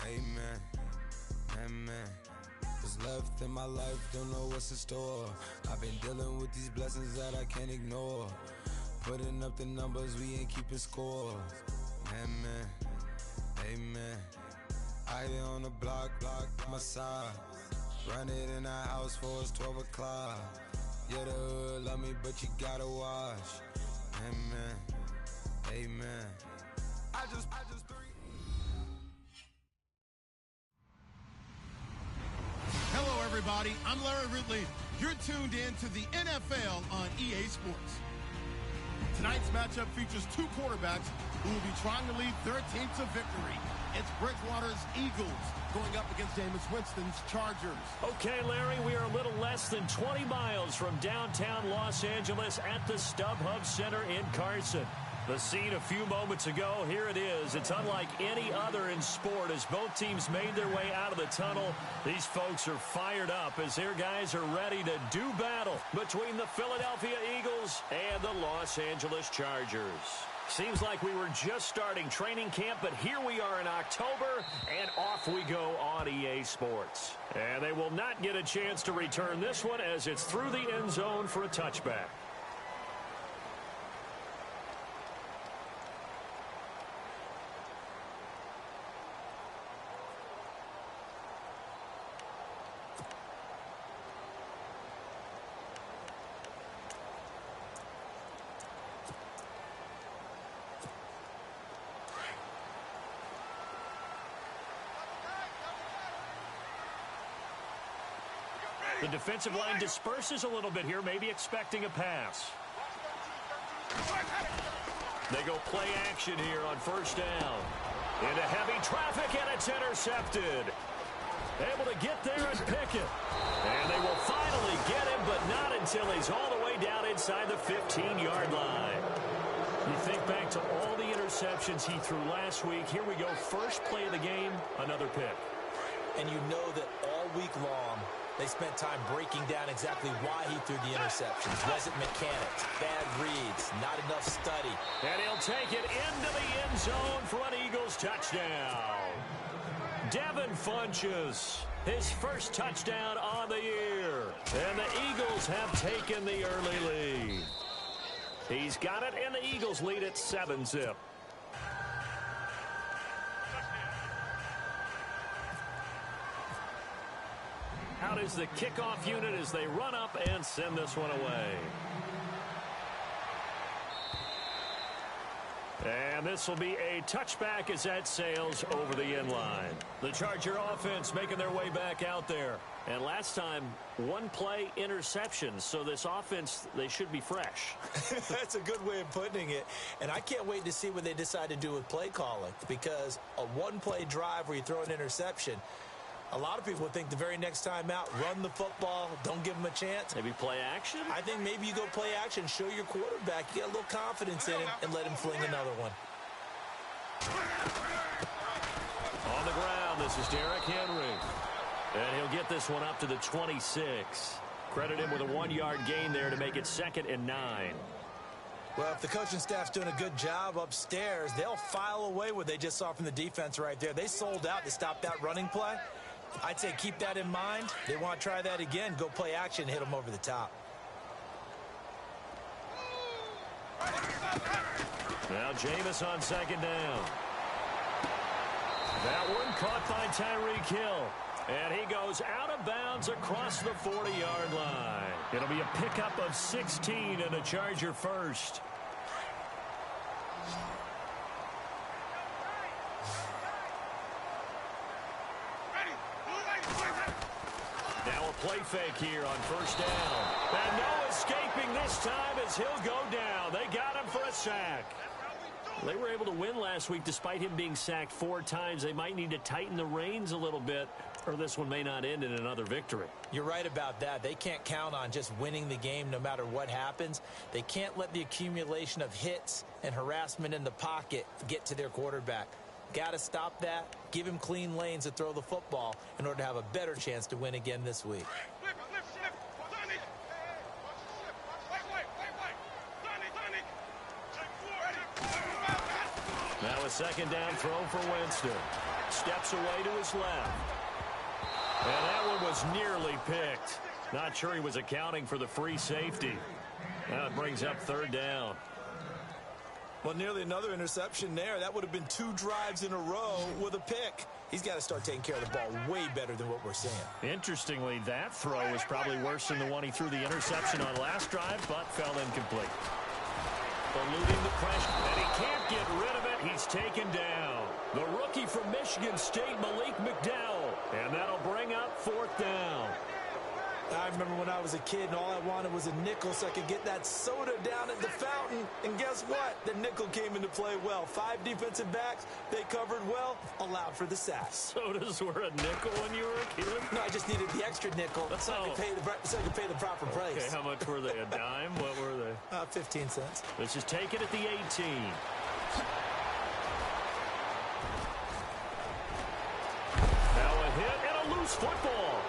Amen. Amen. What's left in my life, don't know what's in store. I've been dealing with these blessings that I can't ignore. Putting up the numbers, we ain't keeping score. Amen. Amen. I here on the block, my side. Run it in the house for us 12 o'clock. Yeah, the hood love me, but you gotta watch. Amen. Amen. I just Hello, everybody. I'm Larry Ridley. You're tuned in to the NFL on EA Sports. Tonight's matchup features two quarterbacks who will be trying to lead their team to victory. It's Bridgewater's Eagles going up against Jameis Winston's Chargers. Okay, Larry, we are a little less than 20 miles from downtown Los Angeles at the StubHub Center in Carson. The scene a few moments ago, here it is. It's unlike any other in sport as both teams made their way out of the tunnel. These folks are fired up as their guys are ready to do battle between the Philadelphia Eagles and the Los Angeles Chargers. Seems like we were just starting training camp, but here we are in October, and off we go on EA Sports. And they will not get a chance to return this one as it's through the end zone for a touchback. The defensive line disperses a little bit here, maybe expecting a pass. They go play action here on first down. Into heavy traffic, and it's intercepted. Able to get there and pick it. And they will finally get him, but not until he's all the way down inside the 15-yard line. You think back to all the interceptions he threw last week. Here we go, first play of the game, another pick. And you know that all week long, they spent time breaking down exactly why he threw the interceptions. Was it mechanics, bad reads, not enough study? And he'll take it into the end zone for an Eagles touchdown. Devin Funchess, his first touchdown on the year. And the Eagles have taken the early lead. He's got it, and the Eagles lead at 7-zip. Out is the kickoff unit as they run up and send this one away. And this will be a touchback as that sails over the end line. The Charger offense making their way back out there. And last time, one play interception. So this offense, they should be fresh. That's a good way of putting it. And I can't wait to see what they decide to do with play calling. Because a one-play drive where you throw an interception, a lot of people think the very next time out, run the football, don't give them a chance. Maybe play action? I think maybe you go play action, show your quarterback, you get a little confidence in him, and let him fling another one. On the ground, this is Derrick Henry. And he'll get this one up to the 26. Credit him with a 1-yard gain there to make it 2nd and 9. Well, if the coaching staff's doing a good job upstairs, they'll file away what they just saw from the defense right there. They sold out to stop that running play. I'd say keep that in mind. They want to try that again. Go play action, hit them over the top. Now Jameis on 2nd down. That one caught by Tyreek Hill. And he goes out of bounds across the 40-yard line. It'll be a pickup of 16 and a Charger first. Now a play fake here on first down. And no escaping this time as he'll go down. They got him for a sack. They were able to win last week despite him being sacked 4 times. They might need to tighten the reins a little bit, or this one may not end in another victory. You're right about that. They can't count on just winning the game no matter what happens. They can't let the accumulation of hits and harassment in the pocket get to their quarterback. Got to stop that, give him clean lanes to throw the football in order to have a better chance to win again this week. Now a 2nd down throw for Winston. steps away to his left. And that one was nearly picked. Not sure he was accounting for the free safety. Now it brings up third down. Well, nearly another interception there. That would have been 2 drives in a row with a pick. He's got to start taking care of the ball way better than what we're seeing. Interestingly, that throw was probably worse than the one he threw the interception on last drive, but fell incomplete. Eluding the pressure, and he can't get rid of it. He's taken down. The rookie from Michigan State, Malik McDowell, and that'll bring up fourth down. I remember when I was a kid and all I wanted was a nickel so I could get that soda down at the fountain. And guess what? The nickel came into play well. 5 defensive backs, they covered well, allowed for the sacks. Sodas were a nickel when you were a kid? No, I just needed the extra nickel so I could pay the proper price. Okay, how much were they? A dime? What were they? 15 cents. This is taken at the 18. Now a hit and a loose football.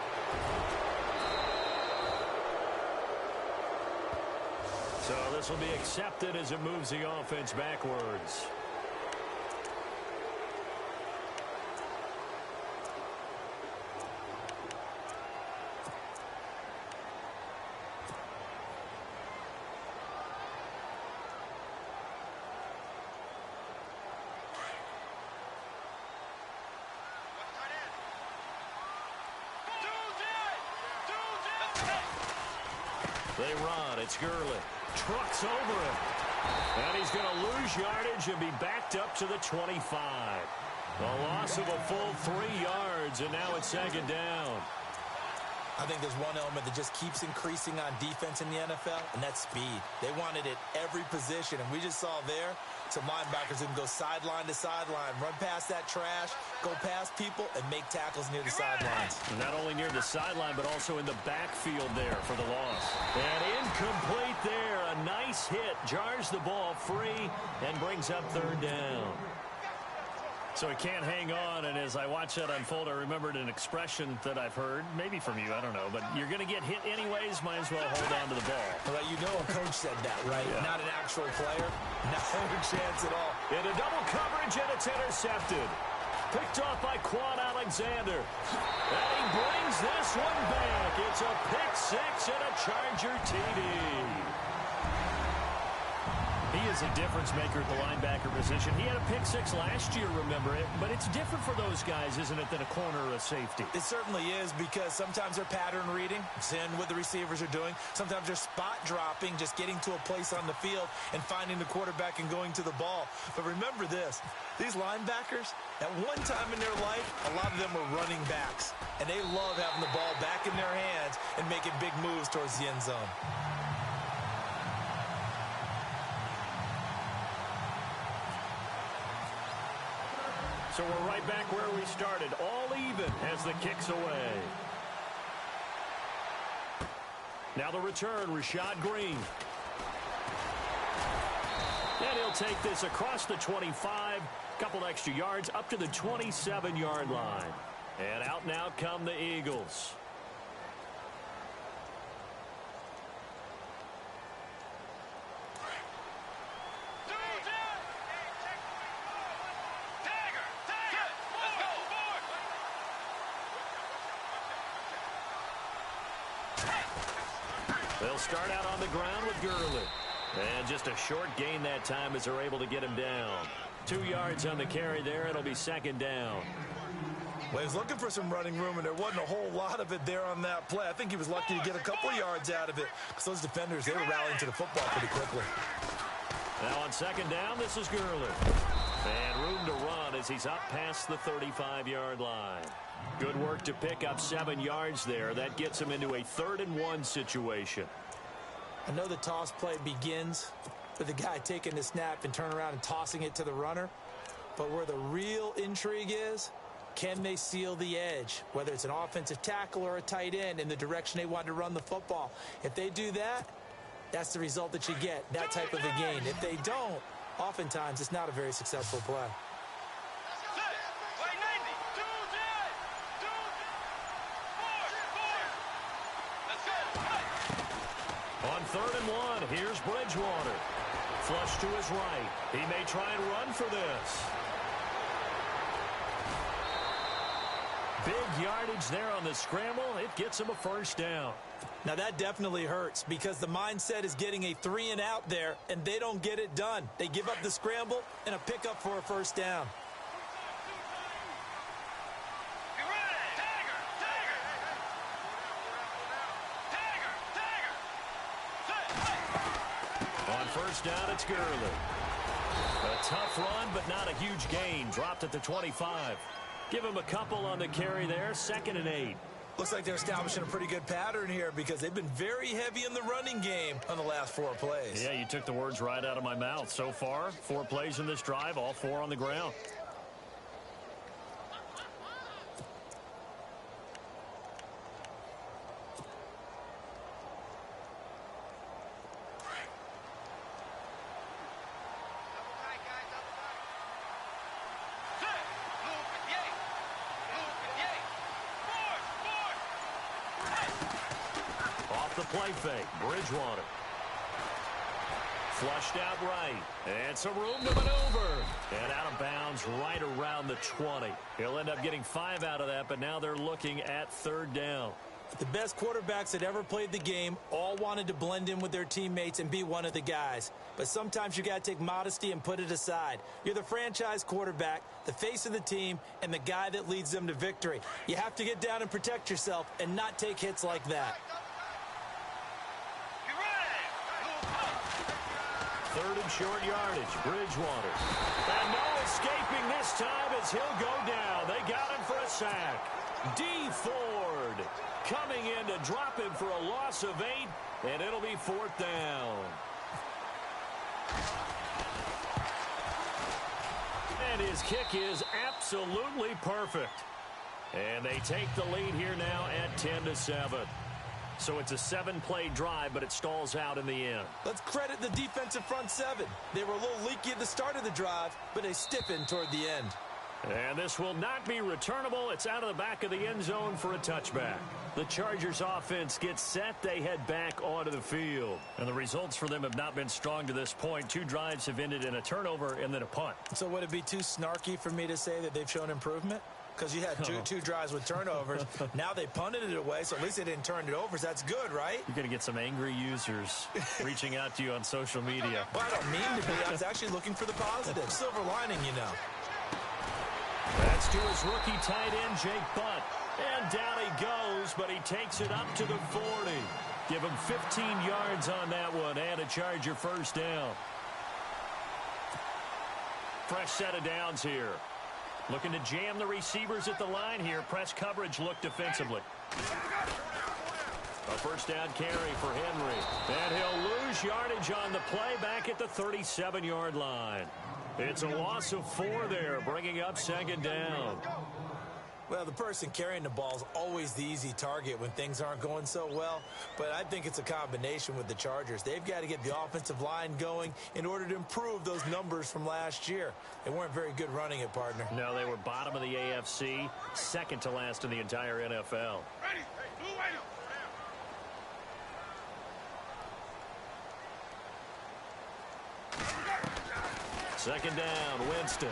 So this will be accepted as it moves the offense backwards. They run. It's Gurley. Trucks over him. And he's going to lose yardage and be backed up to the 25. A loss of a full 3 yards, and now it's second down. I think there's one element that just keeps increasing on defense in the NFL, and that's speed. They want it at every position, and we just saw there some linebackers who can go sideline to sideline, run past that trash, go past people, and make tackles near the sidelines. Not only near the sideline, but also in the backfield there for the loss. And incomplete there. A nice hit. Jars the ball free and brings up third down. So he can't hang on, and as I watch that unfold, I remembered an expression that I've heard, maybe from you, I don't know, but you're going to get hit anyways, might as well hold on to the ball. Well, you know a coach said that, right? Yeah. Not an actual player. Not a chance at all. In a double coverage, and it's intercepted. Picked off by Quan Alexander. And he brings this one back. It's a pick six and a Charger TD. He is a difference maker at the linebacker position. He had a pick six last year, remember it. But it's different for those guys, isn't it, than a corner or a safety? It certainly is, because sometimes they're pattern reading, seeing what the receivers are doing. Sometimes they're spot dropping, just getting to a place on the field and finding the quarterback and going to the ball. But remember this, these linebackers, at one time in their life, a lot of them were running backs. And they love having the ball back in their hands and making big moves towards the end zone. So we're right back where we started, all even as the kick's away. Now the return, Rashad Green. And he'll take this across the 25, couple extra yards up to the 27-yard line. And out now come the Eagles. They'll start out on the ground with Gurley. And just a short gain that time as they're able to get him down. 2 yards on the carry there. It'll be second down. Well, he was looking for some running room, and there wasn't a whole lot of it there on that play. I think he was lucky to get a couple yards out of it, because those defenders, they were rallying to the football pretty quickly. Now on second down, this is Gurley. And room to run as he's up past the 35-yard line. Good work to pick up 7 yards there. That gets him into a 3rd-and-1 situation. I know the toss play begins with the guy taking the snap and turning around and tossing it to the runner. But where the real intrigue is, can they seal the edge? Whether it's an offensive tackle or a tight end in the direction they want to run the football. If they do that, that's the result that you get, that type of a gain. If they don't, oftentimes it's not a very successful play. On 3rd-and-1, here's Bridgewater. Flush to his right. He may try and run for this. Big yardage there on the scramble. It gets him a first down. Now that definitely hurts because the mindset is getting a 3-and-out there, and they don't get it done. They give up the scramble and a pickup for a first down. On first down, it's Gurley. A tough run, but not a huge gain. Dropped at the 25. Give him a couple on the carry there. 2nd and 8. Looks like they're establishing a pretty good pattern here because they've been very heavy in the running game on the last 4 plays. Yeah, you took the words right out of my mouth. So far, 4 plays in this drive, all 4 on the ground. Play fake. Bridgewater. Flushed out right. And some room to maneuver. And out of bounds right around the 20. He'll end up getting 5 out of that, but now they're looking at 3rd down. The best quarterbacks that ever played the game all wanted to blend in with their teammates and be one of the guys. But sometimes you got to take modesty and put it aside. You're the franchise quarterback, the face of the team, and the guy that leads them to victory. You have to get down and protect yourself and not take hits like that. 3rd and short yardage. Bridgewater. And no escaping this time as he'll go down. They got him for a sack. D. Ford coming in to drop him for a loss of 8, and it'll be 4th down. And his kick is absolutely perfect. And they take the lead here now at 10-7. So it's a 7-play drive, but it stalls out in the end. Let's credit the defensive front 7. They were a little leaky at the start of the drive, but they stiffened toward the end. And this will not be returnable. It's out of the back of the end zone for a touchback. The Chargers offense gets set. They head back onto the field. And the results for them have not been strong to this point. 2 drives have ended in a turnover and then a punt. So would it be too snarky for me to say that they've shown improvement? Because you had two drives with turnovers. Now they punted it away, so at least they didn't turn it over. So that's good, right? You're going to get some angry users reaching out to you on social media. Well, I don't mean to be. I was actually looking for the positive. Silver lining, you know. That's to his rookie tight end, Jake Butt. And down he goes, but he takes it up to the 40. Give him 15 yards on that one and a Charger first down. Fresh set of downs here. Looking to jam the receivers at the line here. Press coverage look defensively. A first down carry for Henry. And he'll lose yardage on the play back at the 37-yard line. It's a loss of 4 there, bringing up 2nd down. Well, the person carrying the ball is always the easy target when things aren't going so well. But I think it's a combination with the Chargers. They've got to get the offensive line going in order to improve those numbers from last year. They weren't very good running it, partner. No, they were bottom of the AFC, 2nd to last in the entire NFL. Ready. Blue, wait up. 2nd down, Winston.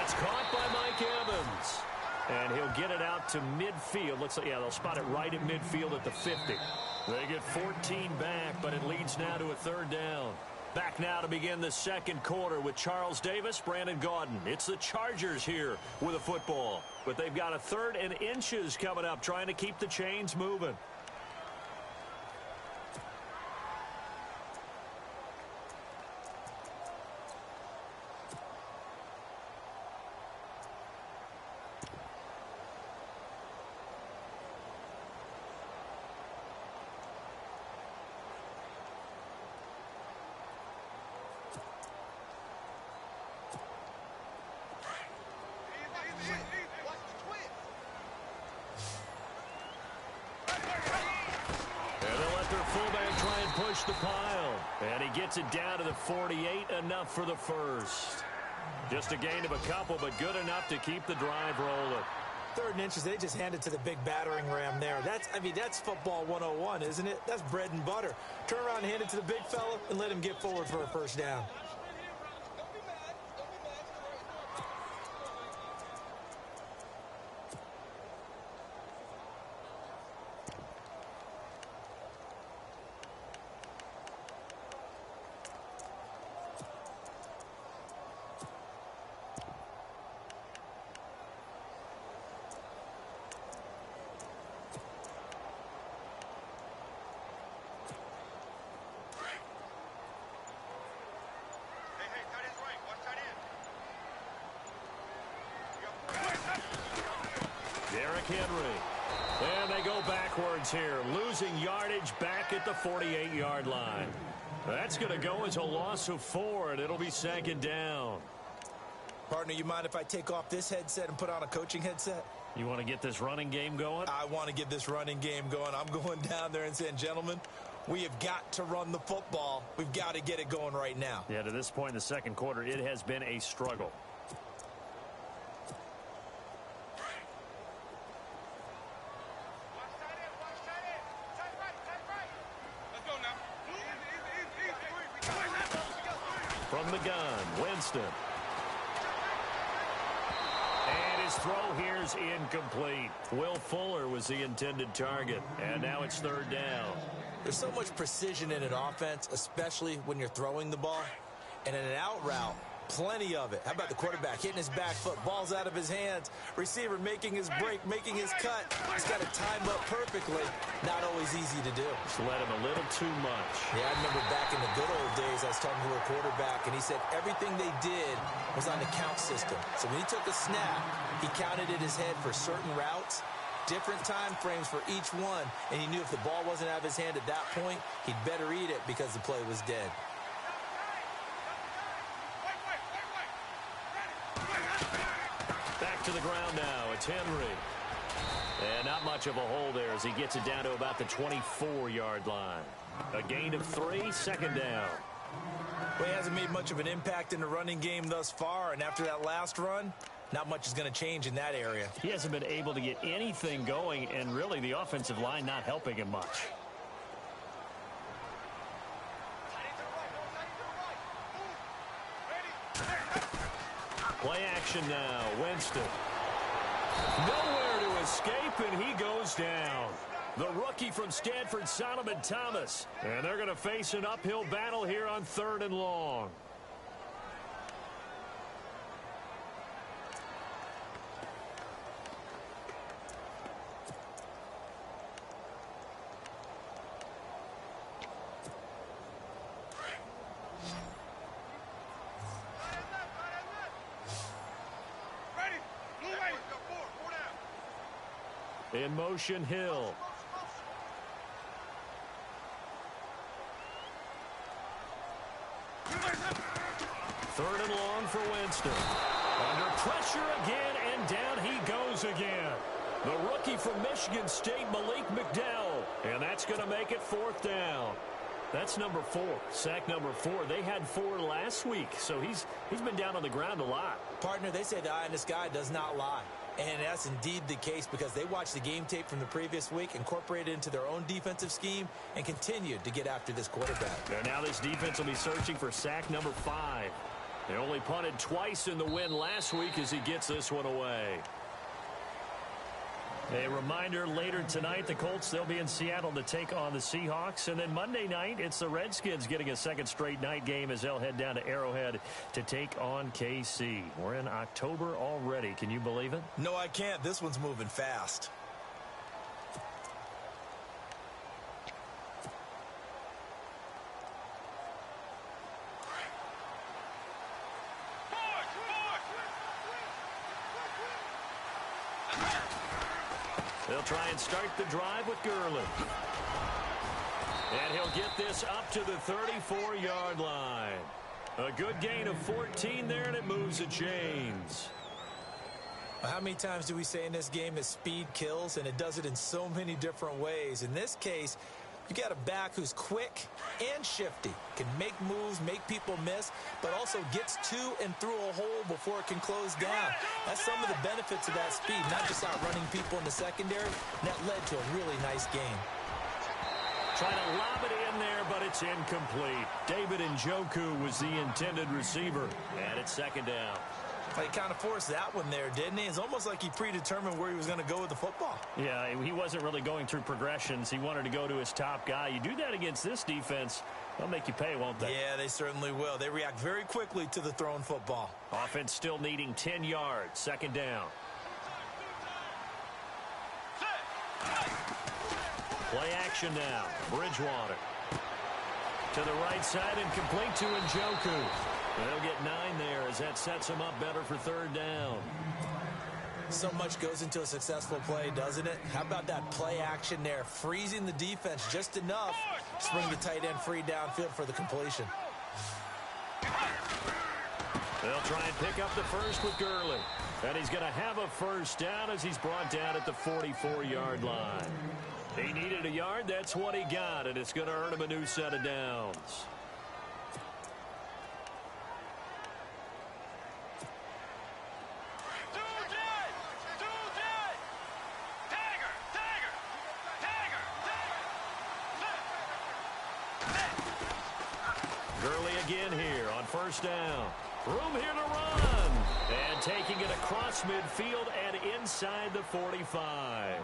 It's caught by Mike Evans. And he'll get it out to midfield. Looks like, yeah, they'll spot it right at midfield at the 50. They get 14 back, but it leads now to a 3rd down. Back now to begin the 2nd quarter with Charles Davis, Brandon Gaudin. It's the Chargers here with a football. But they've got a 3rd and inches coming up, trying to keep the chains moving. The pile, and he gets it down to the 48, enough for the first. Just a gain of a couple, but good enough to keep the drive rolling. 3rd and inches, they just hand it to the big battering ram there. That's football 101, isn't it? That's bread and butter. Turn around and hand it to the big fella and let him get forward for a first down. Derrick Henry. And they go backwards here, losing yardage back at the 48-yard line. That's going to go as a loss of 4, and it'll be 2nd down. Partner, you mind if I take off this headset and put on a coaching headset? You want to get this running game going? I want to get this running game going. I'm going down there and saying, gentlemen, we have got to run the football. We've got to get it going right now. Yeah, to this point in the second quarter, it has been a struggle. From the gun, Winston. And his throw here's incomplete. Will Fuller was the intended target, and now it's 3rd down. There's so much precision in an offense, especially when you're throwing the ball. And in an out route, plenty of it. How about the quarterback hitting his back foot, ball's out of his hands, receiver making his break, making his cut. He's got to time up perfectly. Not always easy to do. Just let him a little too much. Yeah, I remember back in the good old days, I was talking to a quarterback, and he said everything they did was on the count system. So when he took a snap, he counted in his head for certain routes, different time frames for each one, and he knew if the ball wasn't out of his hand at that point, he'd better eat it because the play was dead. Back to the ground now. It's Henry. And not much of a hole there as he gets it down to about the 24-yard line. A gain of 3, 2nd down. Well, he hasn't made much of an impact in the running game thus far, and after that last run, not much is going to change in that area. He hasn't been able to get anything going, and really the offensive line not helping him much. Play action now. Winston. Nowhere to escape, and he goes down. The rookie from Stanford, Solomon Thomas. And they're going to face an uphill battle here on 3rd and long. In motion, Hill. Third and long for Winston. Under pressure again, and down he goes again. The rookie from Michigan State, Malik McDowell. And that's going to make it 4th down. That's number 4, sack number 4. They had 4 last week, so he's been down on the ground a lot. Partner, they say the eye in the sky does not lie. And that's indeed the case because they watched the game tape from the previous week, incorporated it into their own defensive scheme, and continued to get after this quarterback. And now this defense will be searching for sack number 5. They only punted twice in the win last week as he gets this one away. A reminder, later tonight, the Colts, they'll be in Seattle to take on the Seahawks. And then Monday night, it's the Redskins getting a second straight night game as they'll head down to Arrowhead to take on KC. We're in October already. Can you believe it? No, I can't. This one's moving fast. They'll try and start the drive with Gurley. And he'll get this up to the 34-yard line. A good gain of 14 there, and it moves the chains. How many times do we say in this game that speed kills, and it does it in so many different ways? In this case, you got a back who's quick and shifty, can make moves, make people miss, but also gets to and through a hole before it can close down. That's some of the benefits of that speed, not just outrunning people in the secondary. And that led to a really nice game. Trying to lob it in there, but it's incomplete. David Njoku was the intended receiver, and it's 2nd down. He kind of forced that one there, didn't he? It's almost like he predetermined where he was going to go with the football. Yeah, he wasn't really going through progressions. He wanted to go to his top guy. You do that against this defense, they'll make you pay, won't they? Yeah, they certainly will. They react very quickly to the thrown football. Offense still needing 10 yards. 2nd down. Play action now. Bridgewater. To the right side and complete to Njoku. They'll get 9 there as that sets him up better for 3rd down. So much goes into a successful play, doesn't it? How about that play action there? Freezing the defense just enough to bring the tight end free downfield for the completion. They'll try and pick up the first with Gurley. And he's going to have a first down as he's brought down at the 44-yard line. He needed a yard. That's what he got, and it's going to earn him a new set of downs. Gurley again here on first down. Room here to run. And taking it across midfield and inside the 45.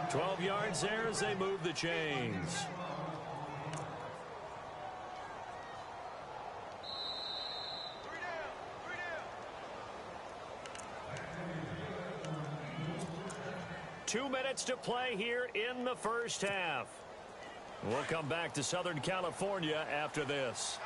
12 yards there as they move the chains. Two minutes to play here in the first half. We'll come back to Southern California after this.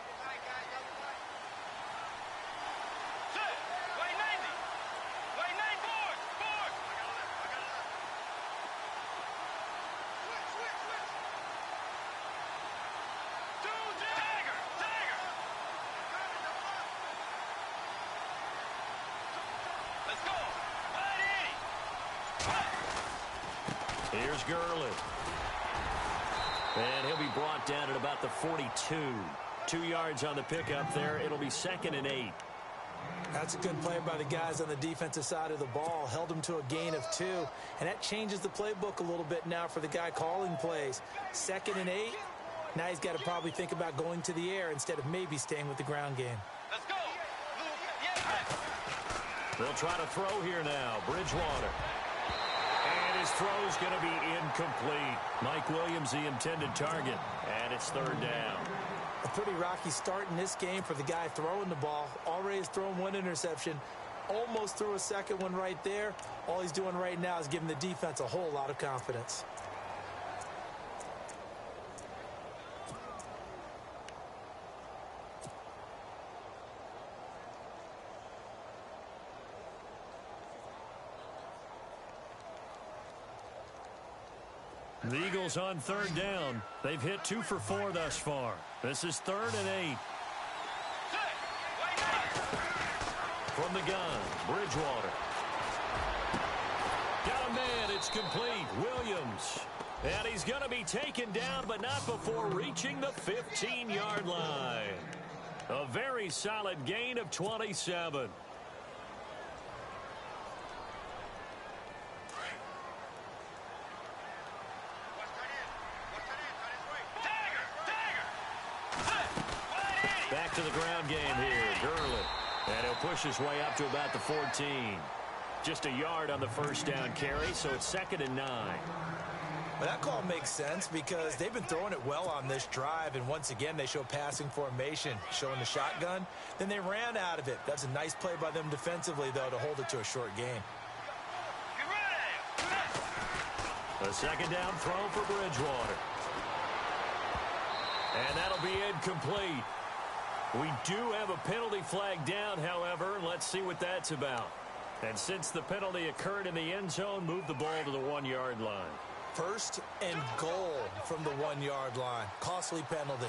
Here's Gurley. And he'll be brought down at about the 42. 2 yards on the pickup there. It'll be 2nd and 8. That's a good play by the guys on the defensive side of the ball. Held him to a gain of 2. And that changes the playbook a little bit now for the guy calling plays. 2nd and 8. Now he's got to probably think about going to the air instead of maybe staying with the ground game. Let's go. They'll try to throw here now. Bridgewater. And his throw's going to be incomplete. Mike Williams, the intended target. And it's 3rd down. A pretty rocky start in this game for the guy throwing the ball. Already has thrown 1 interception. Almost threw a second one right there. All he's doing right now is giving the defense a whole lot of confidence. The Eagles on 3rd down. They've hit 2 for 4 thus far. This is 3rd and 8. From the gun, Bridgewater. Got a man. It's complete. Williams. And he's going to be taken down, but not before reaching the 15-yard line. A very solid gain of 27. Back to the ground game here. Gurley. And he'll push his way up to about the 14. Just a yard on the first down carry, so it's 2nd and 9. Well, that call makes sense because they've been throwing it well on this drive, and once again they show passing formation, showing the shotgun. Then they ran out of it. That's a nice play by them defensively, though, to hold it to a short game. A 2nd down throw for Bridgewater. And that'll be incomplete. We do have a penalty flag down, however. Let's see what that's about. And since the penalty occurred in the end zone, move the ball to the 1-yard line. 1st and goal from the 1-yard line. Costly penalty.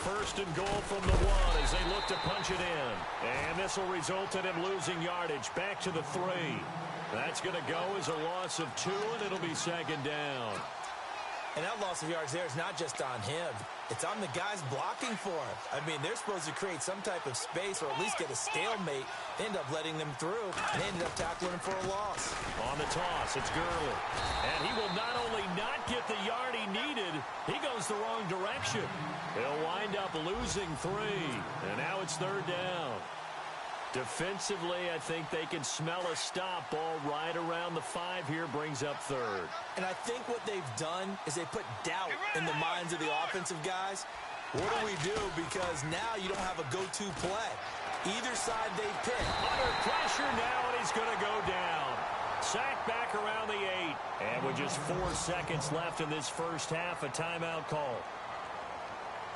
1st and goal from the 1 as they look to punch it in. And this will result in him losing yardage. Back to the 3. That's going to go as a loss of 2, and it'll be 2nd down. And that loss of yards there is not just on him. It's on the guys blocking for him. I mean, they're supposed to create some type of space or at least get a stalemate. They end up letting them through, and they ended up tackling him for a loss. On the toss, it's Gurley. And he will not only not get the yard he needed, he goes the wrong direction. He'll wind up losing 3, and now it's 3rd down. Defensively, I think they can smell a stop. Ball right around the 5 here, brings up 3rd. And I think what they've done is they put doubt in the minds of the offensive guys. What do we do? Because now you don't have a go-to play. Either side they pick. Under pressure now, and he's going to go down. Sacked back around the 8. And with just 4 seconds left in this first half, a timeout call.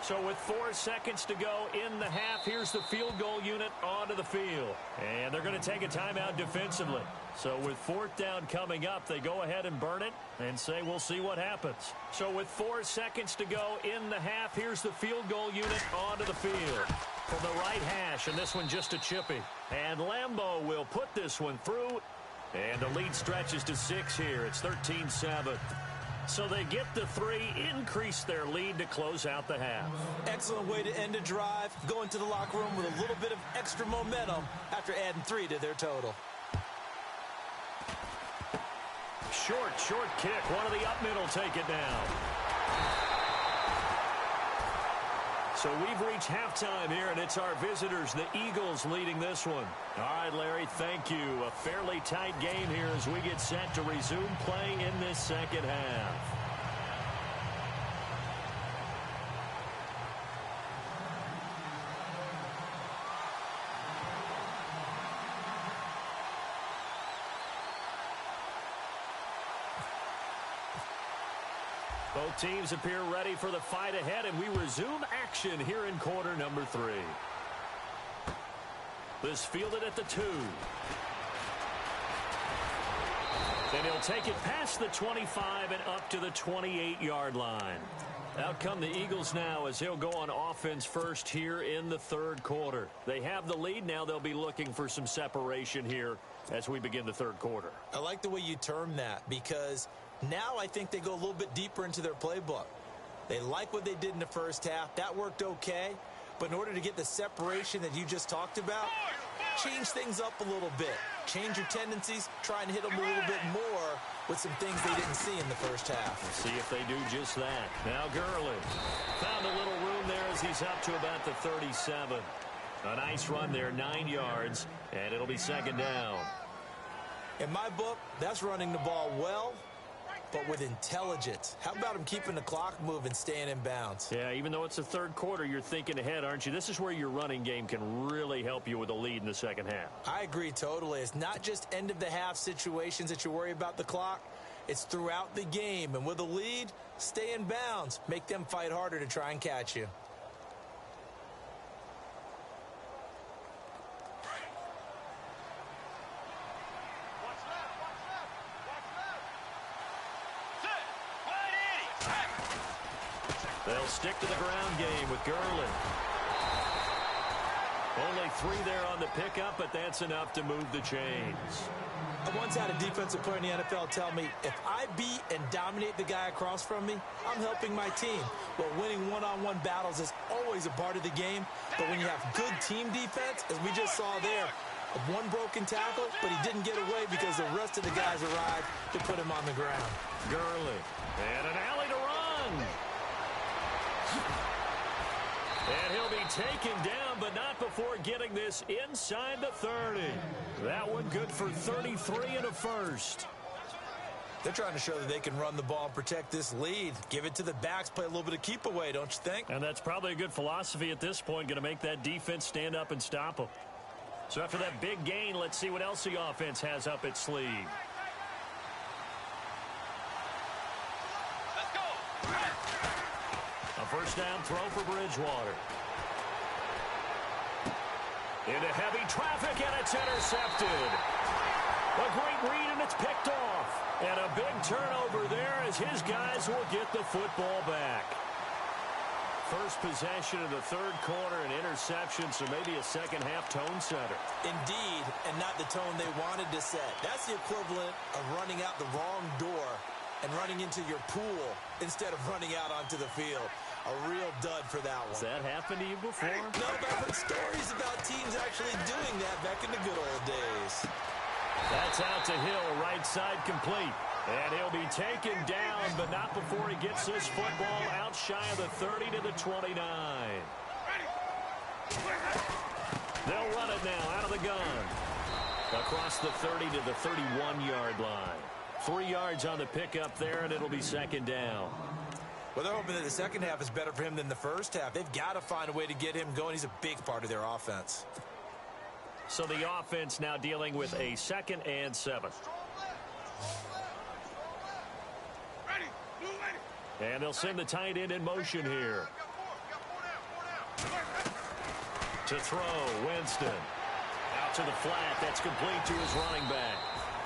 So with 4 seconds to go in the half, here's the field goal unit onto the field. And they're going to take a timeout defensively. So with 4th down coming up, they go ahead and burn it and say we'll see what happens. So with 4 seconds to go in the half, here's the field goal unit onto the field. From the right hash, and this one just a chippy. And Lambeau will put this one through. And the lead stretches to 6 here. It's 13-7. So they get the 3, increase their lead to close out the half. Excellent way to end a drive. Go into the locker room with a little bit of extra momentum after adding 3 to their total. Short kick. One of the up middle take it down. So we've reached halftime here, and it's our visitors, the Eagles, leading this one. All right, Larry, thank you. A fairly tight game here as we get set to resume play in this second half. Both teams appear ready for the fight ahead, and we resume action here in quarter number 3. This fielded at the 2. And he'll take it past the 25 and up to the 28-yard line. Out come the Eagles now as he'll go on offense first here in the 3rd quarter. They have the lead. Now they'll be looking for some separation here as we begin the 3rd quarter. I like the way you term that, because now I think they go a little bit deeper into their playbook. They like what they did in the first half. That worked okay. But in order to get the separation that you just talked about, change things up a little bit. Change your tendencies. Try and hit them a little bit more with some things they didn't see in the first half. We'll see if they do just that. Now Gurley found a little room there as he's up to about the 37. A nice run there, 9 yards, and it'll be 2nd down. In my book, that's running the ball well, but with intelligence. How about him keeping the clock moving, staying in bounds? Yeah, even though it's the 3rd quarter, you're thinking ahead, aren't you? This is where your running game can really help you with a lead in the second half. I agree totally. It's not just end-of-the-half situations that you worry about the clock. It's throughout the game. And with a lead, stay in bounds. Make them fight harder to try and catch you. They'll stick to the ground game with Gurley. Only 3 there on the pickup, but that's enough to move the chains. I once had a defensive player in the NFL tell me, if I beat and dominate the guy across from me, I'm helping my team. Well, winning one-on-one battles is always a part of the game, but when you have good team defense, as we just saw there, one broken tackle, but he didn't get away because the rest of the guys arrived to put him on the ground. Gurley, and an alley to run. And he'll be taken down, but not before getting this inside the 30. That one good for 33 and a first. They're trying to show that they can run the ball and protect this lead. Give it to the backs, play a little bit of keep away, don't you think? And that's probably a good philosophy at this point, going to make that defense stand up and stop them. So after that big gain, let's see what else the offense has up its sleeve. A first down throw for Bridgewater. Into heavy traffic, and it's intercepted. A great read, and it's picked off. And a big turnover there as his guys will get the football back. First possession of the 3rd quarter, an interception, so maybe a second-half tone setter. Indeed, and not the tone they wanted to set. That's the equivalent of running out the wrong door and running into your pool instead of running out onto the field. A real dud for that one. Has that happened to you before? No, but I've heard stories about teams actually doing that back in the good old days. That's out to Hill, right side complete. And he'll be taken down, but not before he gets this football out shy of the 30 to the 29. They'll run it now out of the gun. Across the 30 to the 31-yard line. 3 yards on the pickup there, and it'll be 2nd down. Well, they're hoping that the second half is better for him than the first half. They've got to find a way to get him going. He's a big part of their offense. So the offense now dealing with a 2nd and 7. And they'll send the tight end in motion here. To throw, Winston. Out to the flat. That's complete to his running back.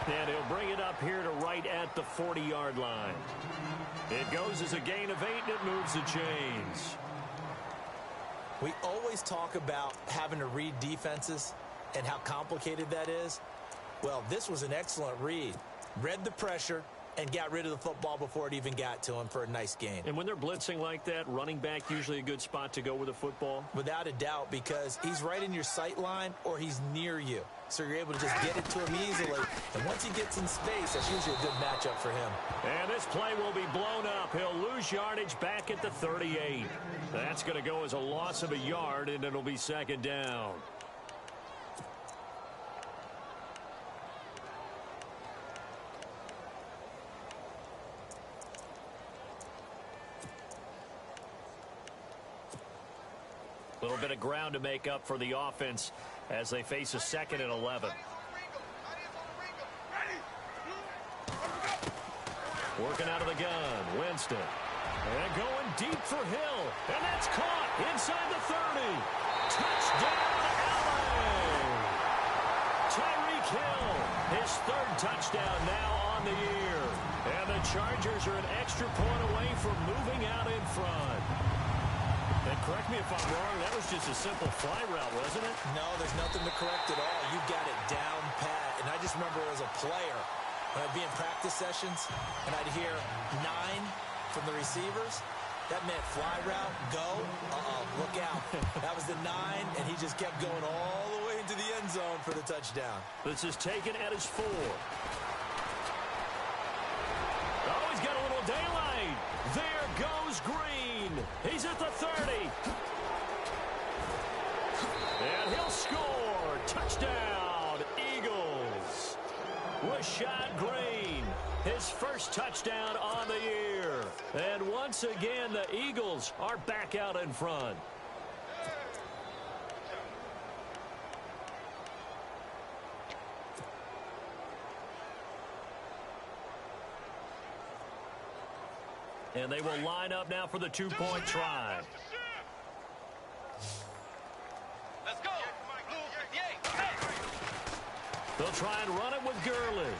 And he'll bring it up here to right at the 40-yard line. It goes as a gain of 8, and it moves the chains. We always talk about having to read defenses and how complicated that is. Well, this was an excellent read. Read the pressure and got rid of the football before it even got to him for a nice gain. And when they're blitzing like that, running back usually a good spot to go with the football? Without a doubt, because he's right in your sight line or he's near you. So you're able to just get it to him easily. And once he gets in space, that's usually a good matchup for him. And this play will be blown up. He'll lose yardage back at the 38. That's going to go as a loss of a yard, and it'll be second down. A little bit of ground to make up for the offense as they face a 2nd and 11. Working out of the gun, Winston. And going deep for Hill. And that's caught inside the 30. Touchdown, LA! Tyreek Hill, his 3rd touchdown now on the year. And the Chargers are an extra point away from moving out in front. And correct me if I'm wrong, that was just a simple fly route, wasn't it? No, there's nothing to correct at all. You've got it down pat. And I just remember as a player, when I'd be in practice sessions, and I'd hear 9 from the receivers, that meant fly route, go, look out. That was the 9, and he just kept going all the way into the end zone for the touchdown. This is taken at his 4. Oh, he's got a little daylight. There goes Green. He's at the 30. And he'll score. Touchdown, Eagles. Rashad Green, his 1st touchdown on the year. And once again, the Eagles are back out in front. And they will line up now for the 2-point try. Let's go. They'll try and run it with Gurley.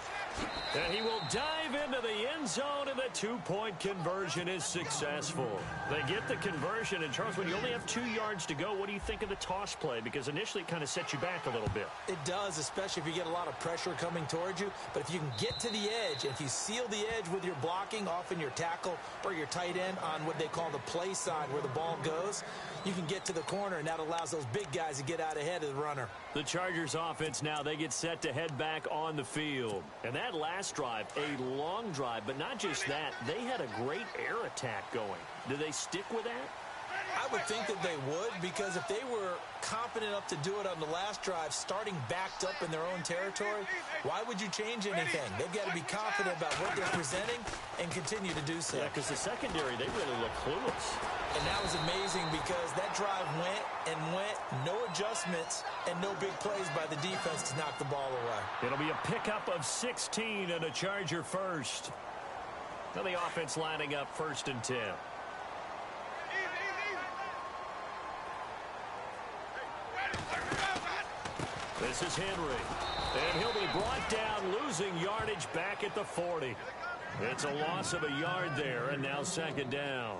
And he will dive into the end zone, and the 2-point conversion is successful. They get the conversion, and Charles, when you only have 2 yards to go, what do you think of the toss play? Because initially it kind of sets you back a little bit. It does, especially if you get a lot of pressure coming towards you. But if you can get to the edge, if you seal the edge with your blocking, often your tackle or your tight end on what they call the play side where the ball goes, you can get to the corner, and that allows those big guys to get out ahead of the runner. The Chargers offense now, they get set to head back on the field. And that last drive, a long drive, but not just that, they had a great air attack going. Do they stick with that? I would think that they would, because if they were confident enough to do it on the last drive, starting backed up in their own territory, why would you change anything? They've got to be confident about what they're presenting and continue to do so. Yeah, because the secondary, they really look clueless. And that was amazing because that drive went and went, no adjustments, and no big plays by the defense to knock the ball away. It'll be a pickup of 16 and a Charger first. Now the offense lining up 1st and 10. This is Henry. And he'll be brought down, losing yardage back at the 40. It's a loss of a yard there, and now 2nd down.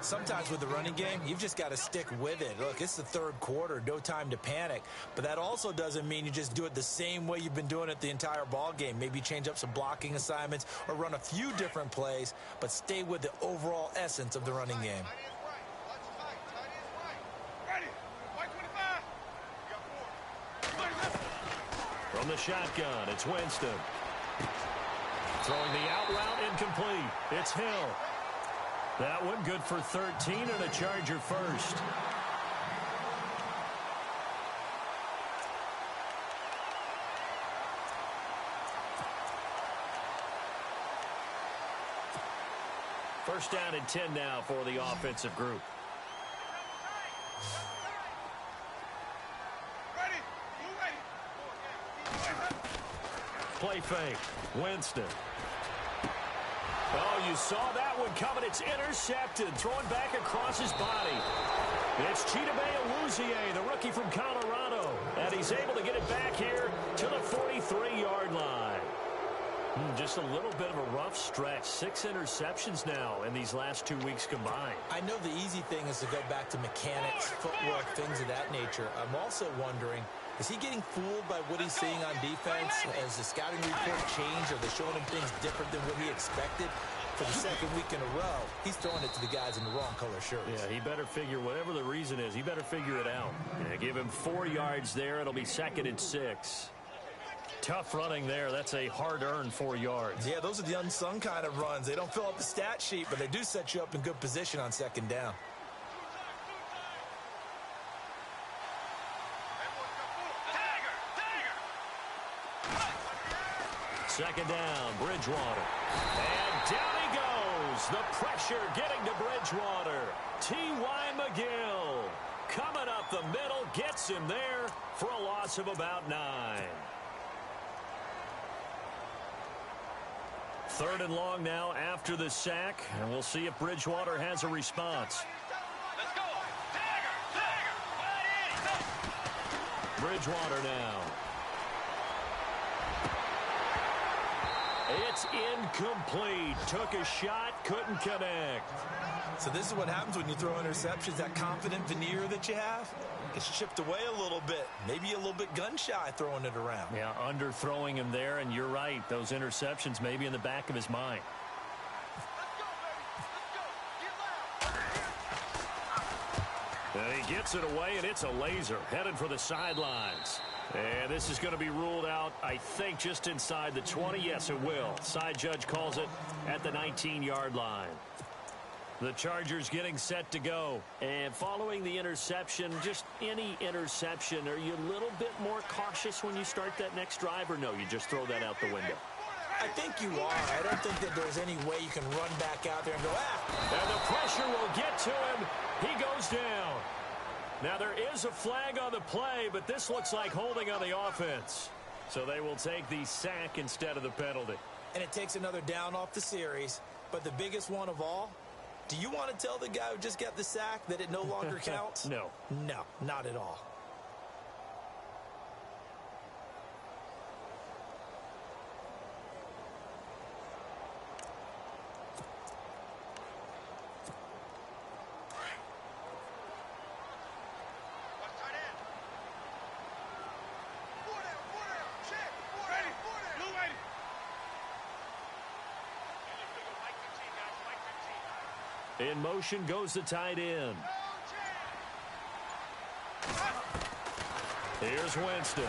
Sometimes with the running game, you've just got to stick with it. Look, it's the 3rd quarter, no time to panic. But that also doesn't mean you just do it the same way you've been doing it the entire ball game. Maybe change up some blocking assignments or run a few different plays, but stay with the overall essence of the running game. From the shotgun, it's Winston. Throwing the out route, incomplete. It's Hill. That one good for 13 and a Charger first. First down and 10 now for the offensive group. Play fake. Winston. Oh, you saw that one coming. It's intercepted. Thrown back across his body. It's Chidobe, the rookie from Colorado. And he's able to get it back here to the 43-yard line. Just a little bit of a rough stretch. 6 interceptions now in these last 2 weeks combined. I know the easy thing is to go back to mechanics, footwork, things of that nature. I'm also wondering, is he getting fooled by what he's seeing on defense? Has the scouting report changed? Are they showing him things different than what he expected? For the second week in a row, he's throwing it to the guys in the wrong color shirts. Yeah, he better figure, whatever the reason is, he better figure it out. Yeah, give him 4 yards there. It'll be 2nd and 6. Tough running there. That's a hard-earned 4 yards. Yeah, those are the unsung kind of runs. They don't fill up the stat sheet, but they do set you up in good position on 2nd down. Second down, Bridgewater. And down he goes. The pressure getting to Bridgewater. T.Y. McGill coming up the middle, gets him there for a loss of about 9. 3rd and long now after the sack, and we'll see if Bridgewater has a response. Let's go. Tiger. Bridgewater now. It's incomplete. Took a shot, couldn't connect. So this is what happens when you throw interceptions. That confident veneer that you have gets chipped away a little bit. Maybe a little bit gun-shy throwing it around. Yeah, underthrowing him there, and you're right. Those interceptions may be in the back of his mind. And he gets it away, and it's a laser headed for the sidelines. And this is going to be ruled out, I think, just inside the 20. Yes, it will. Side judge calls it at the 19-yard line. The Chargers getting set to go. And following the interception, just any interception, are you a little bit more cautious when you start that next drive, or no, you just throw that out the window? I think you are. I don't think that there's any way you can run back out there and go, And the pressure will get to him. He goes down. Now, there is a flag on the play, but this looks like holding on the offense. So they will take the sack instead of the penalty. And it takes another down off the series. But the biggest one of all, do you want to tell the guy who just got the sack that it no longer counts? No. No, not at all. In motion goes the tight end. Here's Winston.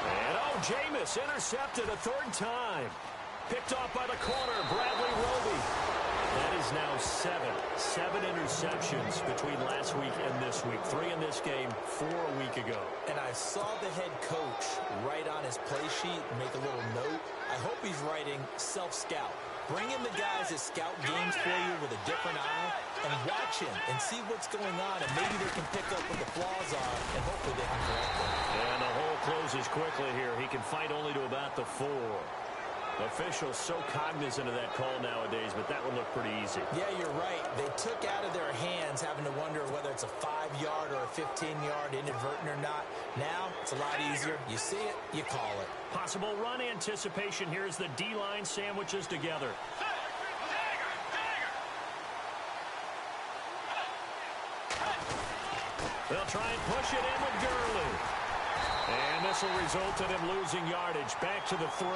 And Jameis intercepted a 3rd time. Picked off by the corner, Bradley Roby. That is now 7 interceptions between last week and this week. 3 in this game, 4 a week ago. And I saw the head coach write on his play sheet, make a little note. I hope he's writing self-scout. Bring in the guys that scout games for you with a different eye and watch him and see what's going on, and maybe they can pick up what the flaws are, and hopefully they can correct them. And the hole closes quickly here. He can fight only to about the 4. Officials so cognizant of that call nowadays, but that would look pretty easy. Yeah, you're right. They took out of their hands having to wonder whether it's a 5-yard or a 15-yard, inadvertent or not. Now, it's a lot easier. You see it, you call it. Possible run anticipation here as the D-line sandwiches together. They'll try and push it in with Gurley. And this will result in him losing yardage back to the 3.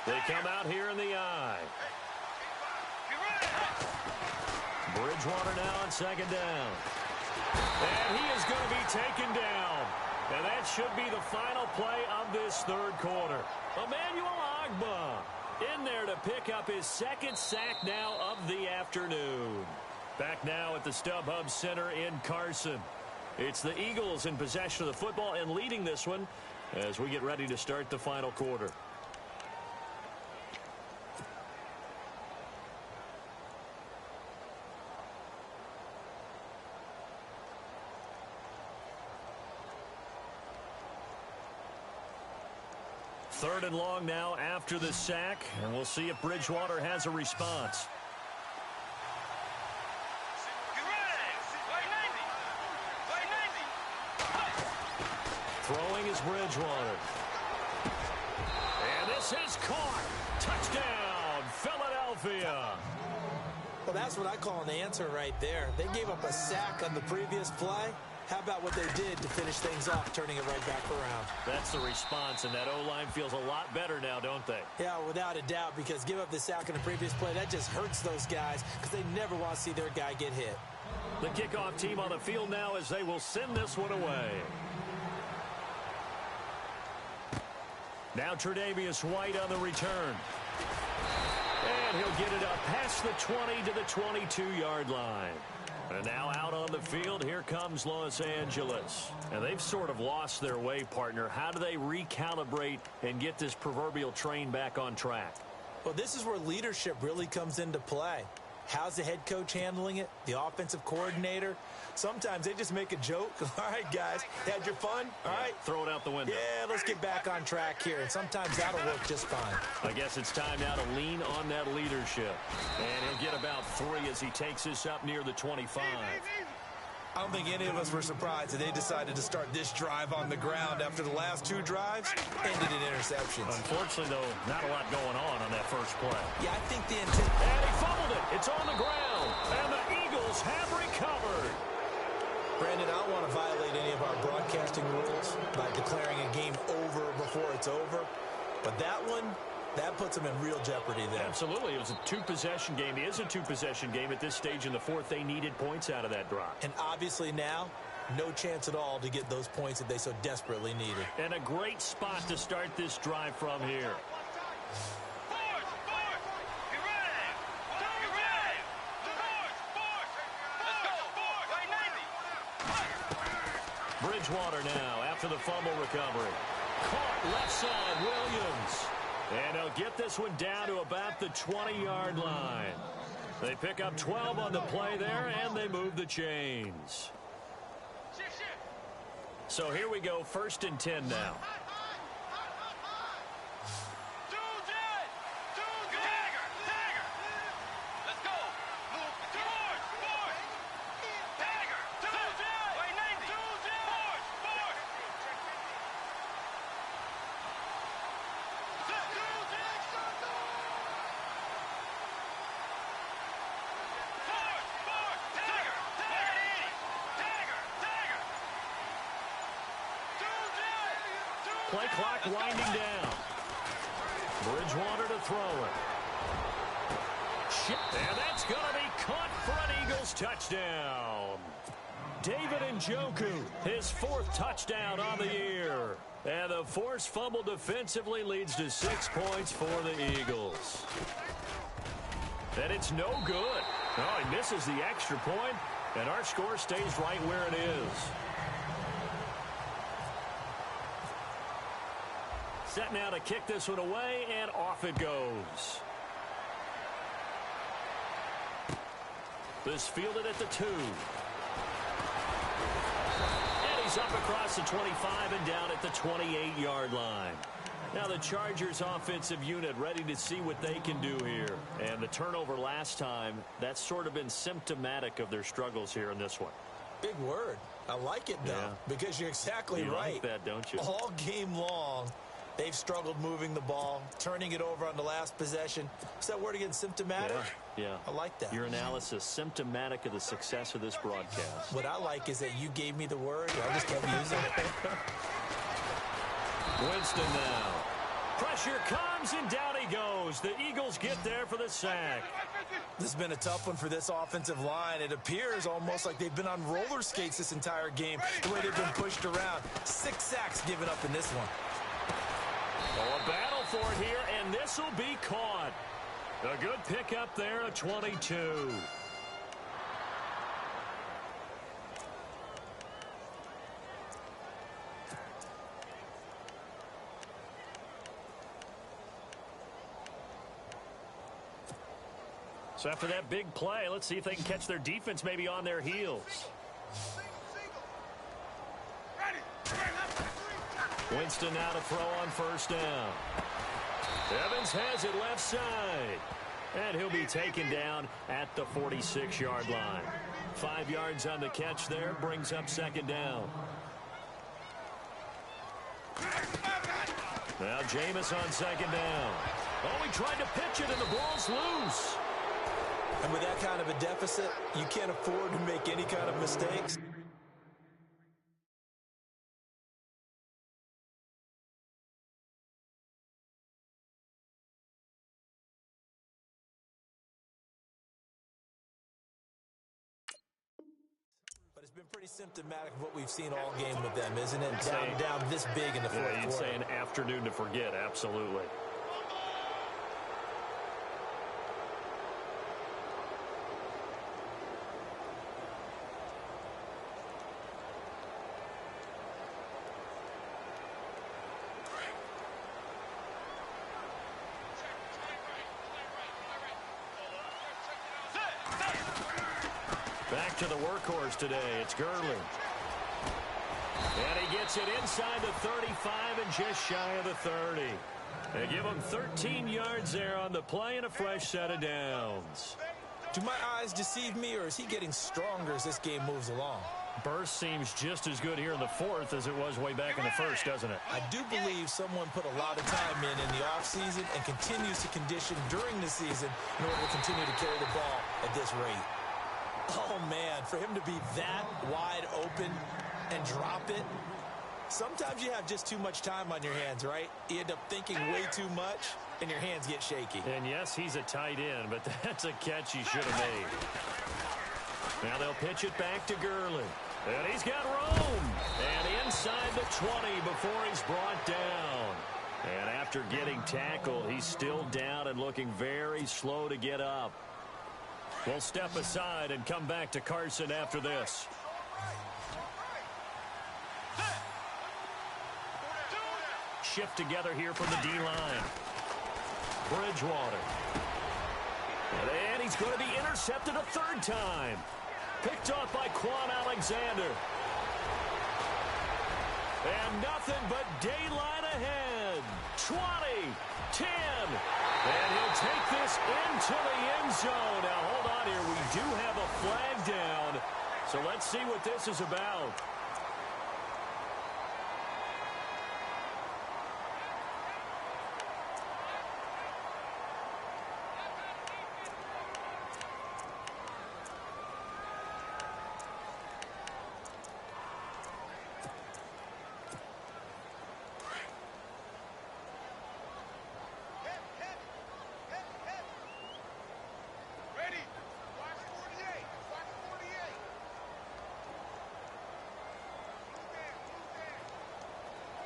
They come out here in the eye. Bridgewater now on 2nd down. And he is going to be taken down. And that should be the final play of this 3rd quarter. Emmanuel Ogbah in there to pick up his 2nd sack now of the afternoon. Back now at the StubHub Center in Carson. It's the Eagles in possession of the football and leading this one as we get ready to start the final quarter. 3rd and long now after the sack, and we'll see if Bridgewater has a response. Throwing is Bridgewater. And this is caught. Touchdown, Philadelphia. Well, that's what I call an answer right there. They gave up a sack on the previous play. How about what they did to finish things off, turning it right back around? That's the response, and that O-line feels a lot better now, don't they? Yeah, without a doubt, because give up the sack on the previous play, that just hurts those guys because they never want to see their guy get hit. The kickoff team on the field now as they will send this one away. Now Tre'Davious White on the return. And he'll get it up past the 20 to the 22-yard line. And now out on the field, here comes Los Angeles. And they've sort of lost their way, partner. How do they recalibrate and get this proverbial train back on track? Well, this is where leadership really comes into play. How's the head coach handling it? The offensive coordinator? Sometimes they just make a joke. All right, guys, had your fun? All right. Throw it out the window. Yeah, let's get back on track here. And sometimes that'll work just fine. I guess it's time now to lean on that leadership. And he'll get about 3 as he takes this up near the 25. I don't think any of us were surprised that they decided to start this drive on the ground after the last 2 drives ended in interceptions. Unfortunately, though, not a lot going on that first play. Yeah, I think the intent. And he fumbled it. It's on the ground. And the Eagles have recovered. Brandon, I don't want to violate any of our broadcasting rules by declaring a game over before it's over. But that one, that puts them in real jeopardy there. Absolutely. It was a 2-possession game. It is a 2-possession game at this stage in the 4th. They needed points out of that drive. And obviously now, no chance at all to get those points that they so desperately needed. And a great spot to start this drive from here. Bridgewater now after the fumble recovery. Caught left side, Williams. And they'll get this one down to about the 20-yard line. They pick up 12 on the play there, and they move the chains. So here we go, 1st and 10 now. Play clock winding down. Bridgewater to throw it. And that's going to be caught for an Eagles touchdown. David Njoku, his 4th touchdown on the year. And the forced fumble defensively leads to 6 points for the Eagles. And it's no good. Oh, he misses the extra point, and our score stays right where it is. Set now to kick this one away, and off it goes. This fielded at the 2. And he's up across the 25 and down at the 28-yard line. Now the Chargers offensive unit ready to see what they can do here. And the turnover last time, that's sort of been symptomatic of their struggles here in this one. Big word. I like it, though, because you're exactly you right. Like that, don't you? All game long, they've struggled moving the ball, turning it over on the last possession. Is that word again, symptomatic? Yeah. I like that. Your analysis, symptomatic of the success of this broadcast. What I like is that you gave me the word. I just kept using it. Winston now. Pressure comes, and down he goes. The Eagles get there for the sack. This has been a tough one for this offensive line. It appears almost like they've been on roller skates this entire game, the way they've been pushed around. 6 sacks given up in this one. Oh, a battle for it here, and this will be caught. A good pickup there, a 22. So after that big play, let's see if they can catch their defense maybe on their heels. Winston now to throw on first down. Evans has it left side. And he'll be taken down at the 46-yard line. 5 yards on the catch there, brings up second down. Now Jameis on second down. Oh, he tried to pitch it and the ball's loose. And with that kind of a deficit, you can't afford to make any kind of mistakes. But it's been pretty symptomatic of what we've seen all game with them, isn't it? Down this big in the fourth quarter. You'd say an afternoon to forget, absolutely. Back to the workhorse today. It's Gurley. And he gets it inside the 35 and just shy of the 30. They give him 13 yards there on the play and a fresh set of downs. Do my eyes deceive me, or is he getting stronger as this game moves along? Burst seems just as good here in the fourth as it was way back in the first, doesn't it? I do believe someone put a lot of time in the offseason and continues to condition during the season in order to continue to carry the ball at this rate. Oh, man, for him to be that wide open and drop it, sometimes you have just too much time on your hands, right? You end up thinking way too much, and your hands get shaky. And, yes, he's a tight end, but that's a catch he should have made. Now they'll pitch it back to Gurley. And he's got room. And inside the 20 before he's brought down. And after getting tackled, he's still down and looking very slow to get up. We'll step aside and come back to Carson after this. Shift together here from the D-line. Bridgewater. And he's going to be intercepted a third time. Picked off by Quan Alexander. And nothing but daylight ahead. 20, 10. And he'll take this into the end zone. Now, hold on here. We do have a flag down. So let's see what this is about.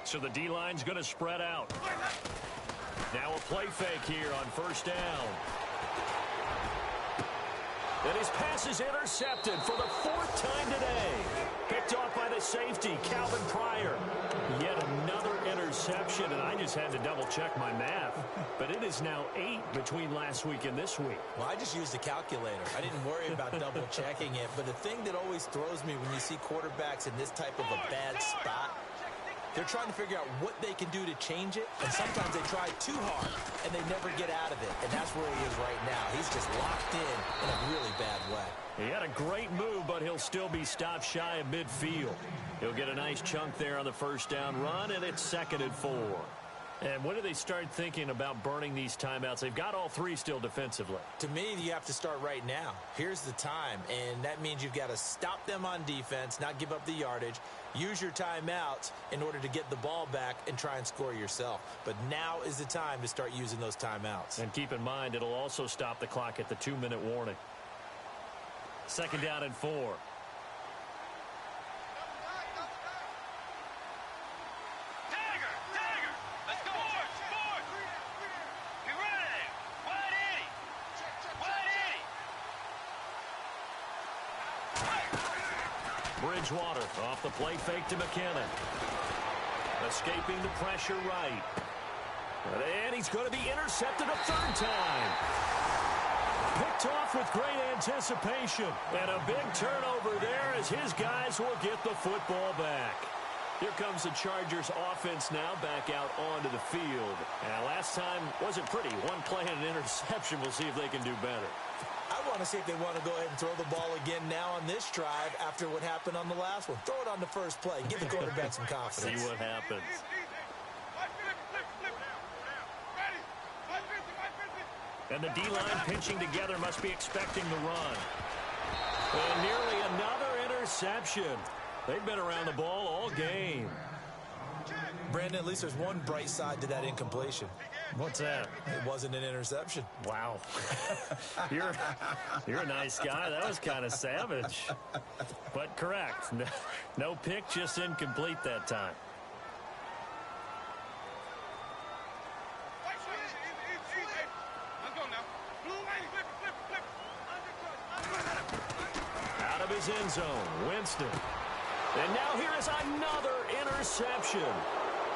So the D-line's going to spread out. Now a play fake here on first down. And his pass is intercepted for the fourth time today. Picked off by the safety, Calvin Pryor. Yet another interception, and I just had to double-check my math. But it is now 8 between last week and this week. Well, I just used a calculator. I didn't worry about double-checking it. But the thing that always throws me when you see quarterbacks in this type of a bad spot, they're trying to figure out what they can do to change it, and sometimes they try too hard, and they never get out of it, and that's where he is right now. He's just locked in a really bad way. He had a great move, but he'll still be stopped shy of midfield. He'll get a nice chunk there on the first down run, and it's 2nd and 4. And when do they start thinking about burning these timeouts? They've got all 3 still defensively. To me, you have to start right now. Here's the time, and that means you've got to stop them on defense, not give up the yardage, use your timeouts in order to get the ball back and try and score yourself. But now is the time to start using those timeouts. And keep in mind, it'll also stop the clock at the 2-minute warning. 2nd down and 4. Bridgewater off the play fake to McKinnon. Escaping the pressure right. And he's going to be intercepted a third time. Picked off with great anticipation. And a big turnover there as his guys will get the football back. Here comes the Chargers offense now back out onto the field. And last time wasn't pretty. One play and an interception. We'll see if they can do better. I want to see if they want to go ahead and throw the ball again now on this drive after what happened on the last one. Throw it on the first play. Give the quarterback some confidence. See what happens. And the D-line pinching together must be expecting the run. And nearly another interception. They've been around the ball all game. Brandon, at least there's one bright side to that incompletion. What's that? It wasn't an interception. Wow. You're a nice guy. That was kind of savage. But correct. No pick, just incomplete that time. Out of his end zone, Winston. And now here is another interception.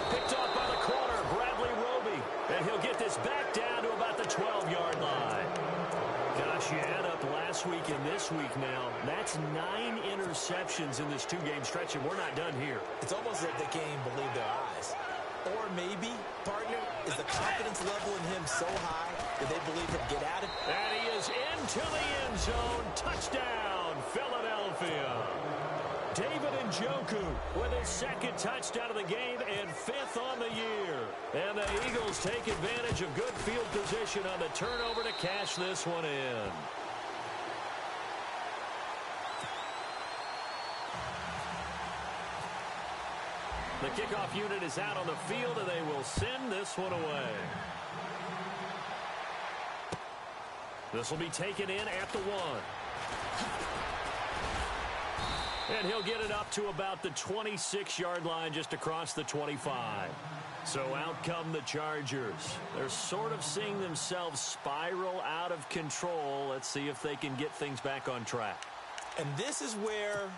Picked off by the corner, Bradley Roby. And he'll get this back down to about the 12-yard line. Gosh, you add up last week and this week now. That's 9 interceptions in this 2-game stretch, and we're not done here. It's almost like they can't even believe their eyes. Or maybe, partner, is the confidence level in him so high that they believe he'll get at it? And he is into the end zone. Touchdown, Philadelphia. David Njoku with his second touchdown of the game and 5th on the year. And the Eagles take advantage of good field position on the turnover to cash this one in. The kickoff unit is out on the field, and they will send this one away. This will be taken in at the 1. And he'll get it up to about the 26-yard line, just across the 25. So out come the Chargers. They're sort of seeing themselves spiral out of control. Let's see if they can get things back on track. And this is where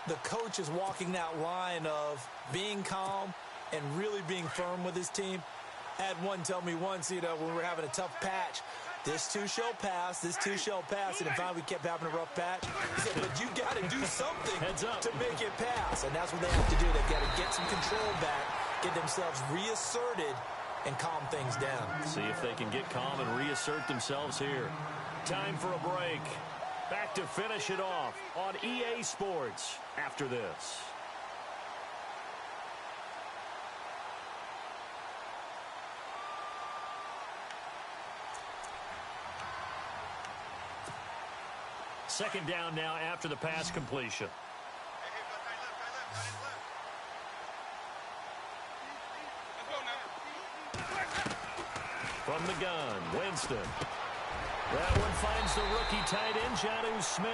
the coach is walking that line of being calm and really being firm with his team. I had one tell me once, when we were having a tough patch, this too shall pass, this too shall pass. And finally we kept having a rough patch. He said, but you got to do something to make it pass. And that's what they have to do. They've got to get some control back, get themselves reasserted, and calm things down. See if they can get calm and reassert themselves here. Time for a break. Back to finish it off on EA Sports after this. Second down now after the pass completion. From the gun, Winston. That one finds the rookie tight end, Jonnu Smith.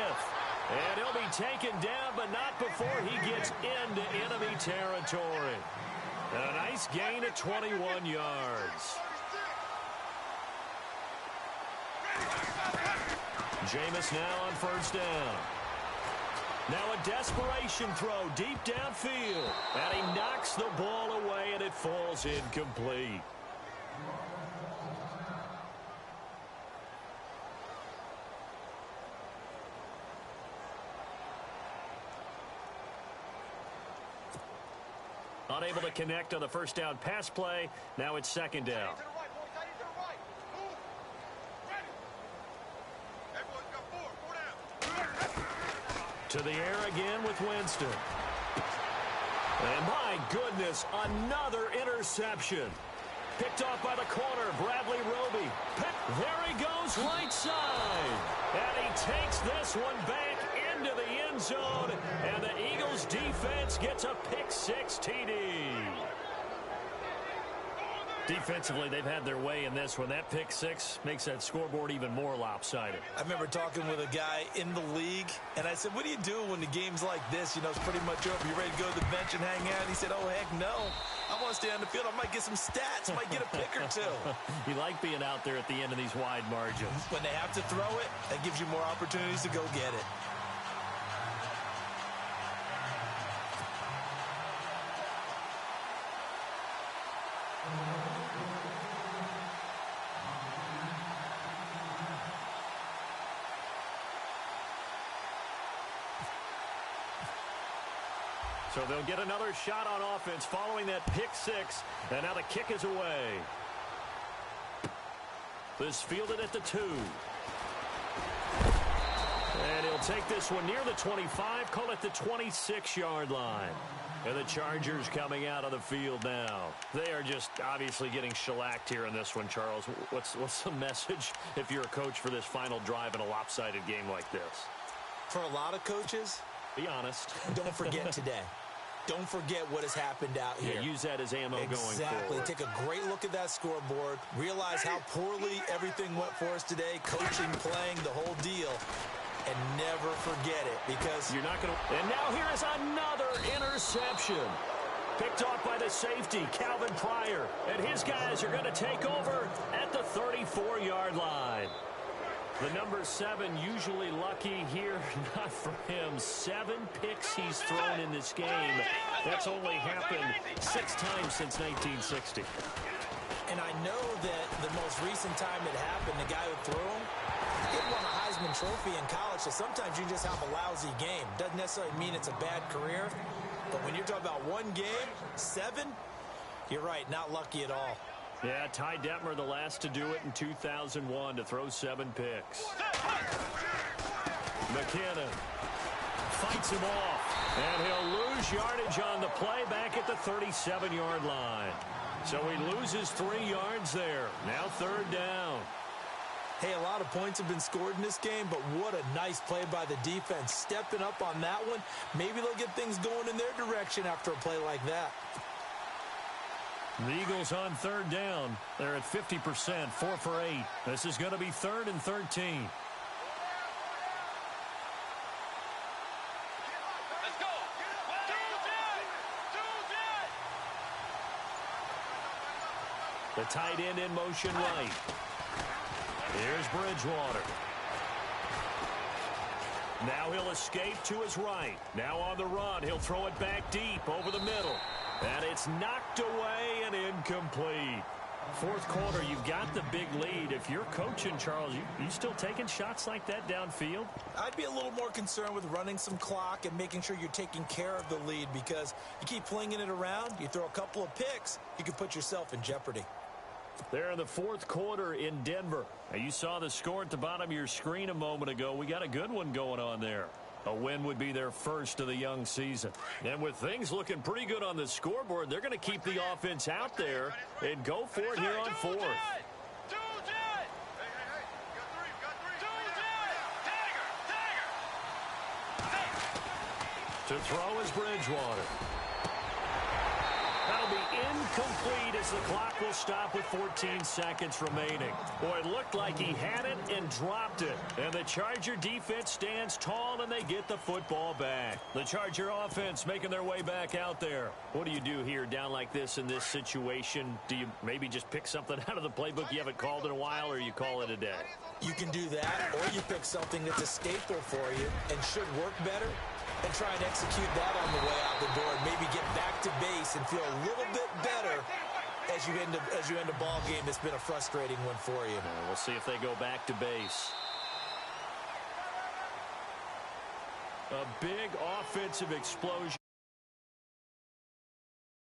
And he'll be taken down, but not before he gets into enemy territory. A nice gain of 21 yards. Jameis now on first down. Now a desperation throw deep downfield. And he knocks the ball away, and it falls incomplete. Unable to connect on the first down pass play. Now it's second down. To the air again with Winston. And my goodness, another interception. Picked off by the corner, Bradley Roby. There he goes, right side. And he takes this one back into the end zone. And the Eagles defense gets a pick-6 TD. Defensively, they've had their way in this one. That pick-6 makes that scoreboard even more lopsided. I remember talking with a guy in the league, and I said, what do you do when the game's like this? It's pretty much over. You ready to go to the bench and hang out? And he said, oh, heck no. I want to stay on the field. I might get some stats. I might get a pick or two. You like being out there at the end of these wide margins. When they have to throw it, that gives you more opportunities to go get it. So they'll get another shot on offense following that pick six. And now the kick is away. This fielded at the 2. And he'll take this one near the 25, call it the 26-yard line. And the Chargers coming out of the field now. They are just obviously getting shellacked here in this one, Charles. What's the message if you're a coach for this final drive in a lopsided game like this? For a lot of coaches, be honest. Don't forget today. Don't forget what has happened out here. Yeah, use that as ammo going forward. Exactly. Take a great look at that scoreboard. Realize how poorly everything went for us today. Coaching, playing, the whole deal. And never forget it, because you're not going to. And now here is another interception. Picked off by the safety, Calvin Pryor. And his guys are going to take over at the 34-yard line. The number 7 usually lucky here. Not for him. 7 picks he's thrown in this game. That's only happened 6 times since 1960. And I know that the most recent time it happened, the guy who threw him, he won a Heisman Trophy in college, so sometimes you just have a lousy game. Doesn't necessarily mean it's a bad career, but when you're talking about one game, 7, you're right, not lucky at all. Yeah, Ty Detmer, the last to do it in 2001, to throw 7 picks. McKinnon fights him off, and he'll lose yardage on the play back at the 37-yard line. So he loses 3 yards there. Now 3rd down. Hey, a lot of points have been scored in this game, but what a nice play by the defense. Stepping up on that one. Maybe they'll get things going in their direction after a play like that. The Eagles on 3rd down. They're at 50%, 4 for 8. This is going to be 3rd and 13. Let's go. The tight end in motion right. Here's Bridgewater. Now he'll escape to his right. Now on the run, he'll throw it back deep over the middle. And it's knocked away and incomplete. 4th quarter, you've got the big lead. If you're coaching, Charles, you still taking shots like that downfield? I'd be a little more concerned with running some clock and making sure you're taking care of the lead, because you keep flinging it around, you throw a couple of picks, you can put yourself in jeopardy. They're in the 4th quarter in Denver. Now, you saw the score at the bottom of your screen a moment ago. We got a good one going on there. A win would be their first of the young season. And with things looking pretty good on the scoreboard, they're going to keep the offense out there and go for it here on 4th. To throw is Bridgewater. That'll be incomplete as the clock will stop with 14 seconds remaining. Boy, it looked like he had it and dropped it. And the Charger defense stands tall, and they get the football back. The Charger offense making their way back out there. What do you do here down like this in this situation? Do you maybe just pick something out of the playbook you haven't called in a while, or you call it a day? You can do that, or you pick something that's a staple for you and should work better, and try and execute that on the way out the door, and maybe get back to base and feel a little bit better as you end a ball game that's been a frustrating one for you. We'll see if they go back to base. A big offensive explosion.